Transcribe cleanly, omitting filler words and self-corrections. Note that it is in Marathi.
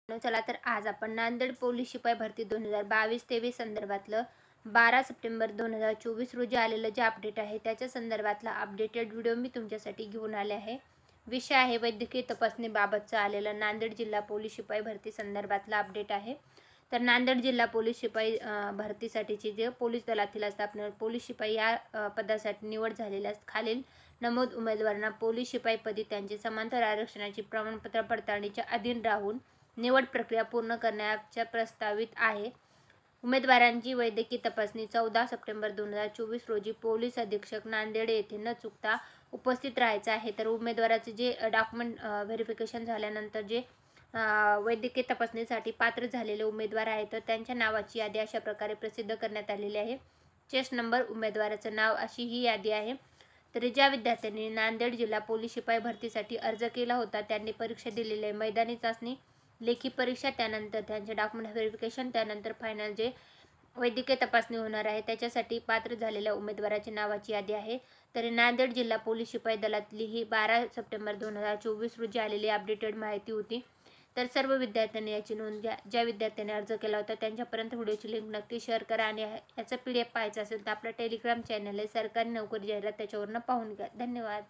चला तर आज आपण नांदेड पोलीस शिपाई भरती 2022-23 संदर्भातलं 12 सप्टेंबर 2024 रोजी आलेलं जे अपडेट आहे त्याच्या संदर्भातला अपडेटेड व्हिडिओ मी तुमच्यासाठी घेऊन आले आहे। विषय आहे वैद्यकीय तपासणीबाबतचं आलेलं नांदेड जिल्हा पोलीस शिपाई भरती संदर्भातला अपडेट आहे। तर नांदेड जिल्हा पोलीस शिपाई भरतीसाठीची जे पोलीस दलातील असतात पोलीस शिपाई या पदासाठी निवड झालेल्या खालील नमूद उमेदवारांना पोलीस शिपाई पदी त्यांचे समांतर आरक्षणाची प्रमाणपत्र पडताळणीच्या अधीन राहून निवड प्रक्रिया पूर्ण करण्याच्या प्रस्तावित आहे। उमेदवारांची वैद्यकीय तपासणी 14 सप्टेंबर 2024 रोजी पोलीस अधीक्षक नांदेड येथे न चुकता उपस्थित राहायचं आहे। तर उमेदवाराचे जे डॉक्युमेंट व्हेरिफिकेशन झाल्यानंतर जे वैद्यकीय तपासणीसाठी पात्र झालेले उमेदवार आहेत तर त्यांच्या नावाची यादी अशा प्रकारे प्रसिद्ध करण्यात आलेली आहे। चेस्ट नंबर, उमेदवाराचं नाव अशी ही यादी आहे। तर ज्या विद्यार्थ्यांनी नांदेड जिल्हा पोलीस शिपाई भरतीसाठी अर्ज केला होता त्यांनी परीक्षा दिलेली आहे। मैदानी चाचणी, लेखी परीक्षा, त्यानंतर त्यांचे डॉक्युमेंट व्हेरिफिकेशन, त्यानंतर फायनल जे वैद्यकीय तपासणी होणार आहे त्याच्यासाठी पात्र झालेल्या उमेदवाराची नावाची यादी आहे। तर नांदेड जिल्हा पोलीस शिपाई दलातली ही 12 सप्टेंबर 2024 रोजी आलेली अपडेटेड माहिती होती। तर सर्व विद्यार्थ्यांनी याची नोंद घ्या। ज्या विद्यार्थ्यांनी अर्ज केला होता त्यांच्यापर्यंत व्हिडिओची लिंक नक्की शेअर करा आणि याचा PDF पाहायचा असेल तर आपला टेलिग्राम चॅनल आहे सरकारी नोकरी जाहिरात त्याच्यावरून पाहून घ्या। धन्यवाद।